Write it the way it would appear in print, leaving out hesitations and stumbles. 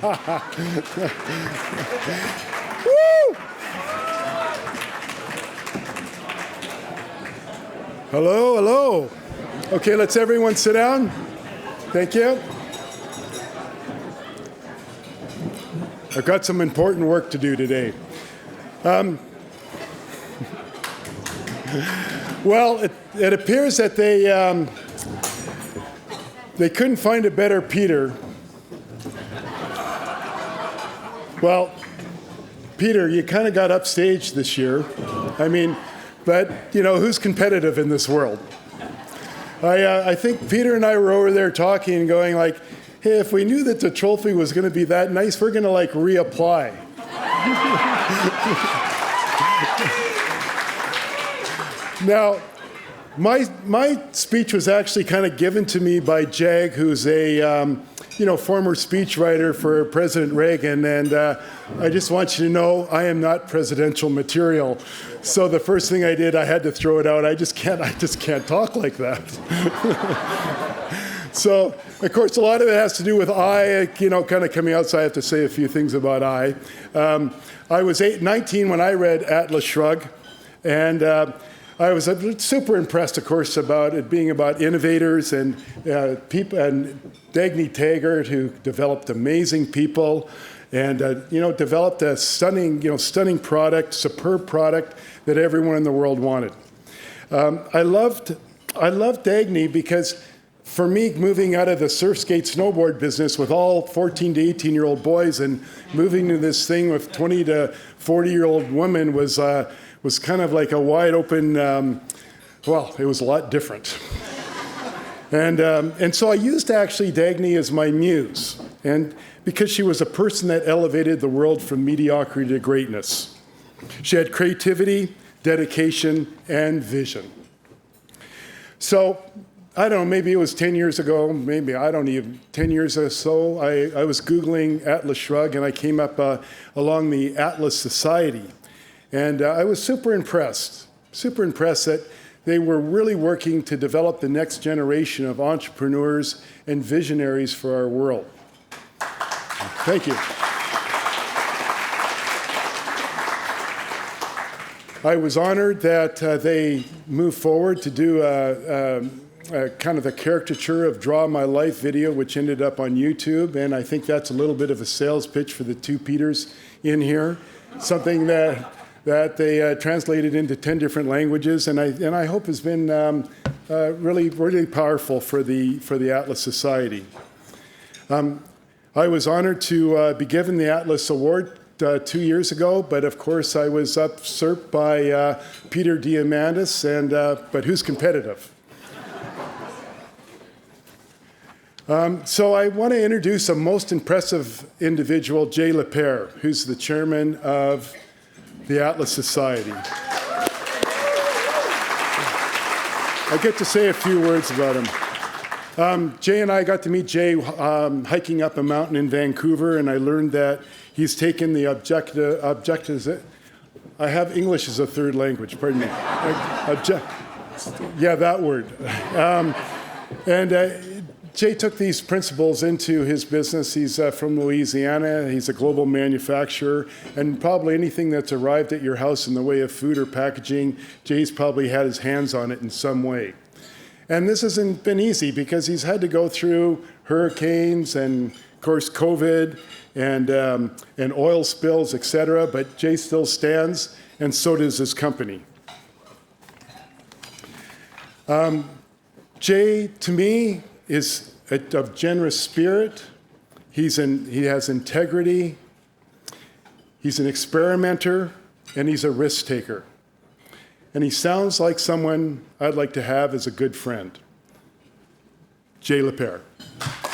Woo! Hello, hello. Okay, let's everyone sit down. Thank you. I've got some important work to do today. Well, it appears that they couldn't find a better Peter. Well, Peter, you kind of got upstaged this year. I mean, but, you know, who's competitive in this world? I think Peter and I were over there talking and going like, hey, if we knew that the trophy was going to be that nice, we're going to like reapply. Now, my speech was actually kind of given to me by Jag, who's a former speechwriter for President Reagan, and I just want you to know I am not presidential material. So the first thing I did, I had to throw it out. I just can't talk like that. So, of course, a lot of it has to do with I, kind of coming out, so I have to say a few things about I. I was 19 when I read Atlas Shrugged, and I was super impressed, of course, about it being about innovators and people, and Dagny Taggart, who developed amazing people, and developed a stunning product, superb product that everyone in the world wanted. I loved Dagny because, for me, moving out of the surf skate snowboard business with all 14 to 18-year-old boys and moving to this thing with 20 to 40-year-old women was kind of like a wide open, it was a lot different. And so I used actually Dagny as my muse, and because she was a person that elevated the world from mediocrity to greatness. She had creativity, dedication, and vision. So, I don't know, maybe it was 10 years ago, 10 years or so, I was Googling Atlas Shrugged, and I came up along the Atlas Society. And I was super impressed that they were really working to develop the next generation of entrepreneurs and visionaries for our world. Thank you. I was honored that they moved forward to do kind of a caricature of Draw My Life video, which ended up on YouTube, and I think that's a little bit of a sales pitch for the two Peters in here, something that they translated into 10 different languages, and I hope has been really, really powerful for the Atlas Society. I was honored to be given the Atlas Award 2 years ago, but of course I was usurped by Peter Diamandis, but who's competitive? So I want to introduce a most impressive individual, Jay Lepere, who's the chairman of the Atlas Society. I get to say a few words about him. Jay and I got to meet Jay hiking up a mountain in Vancouver, and I learned that he's taken the objectives. I have English as a third language, pardon me. Yeah, that word. Jay took these principles into his business. He's from Louisiana. He's a global manufacturer, and probably anything that's arrived at your house in the way of food or packaging, Jay's probably had his hands on it in some way. And this hasn't been easy because he's had to go through hurricanes and, of course, COVID and oil spills, et cetera, but Jay still stands, and so does his company. Jay, to me, is of generous spirit. He has integrity. He's an experimenter, and he's a risk taker. And he sounds like someone I'd like to have as a good friend. Jay Lepere.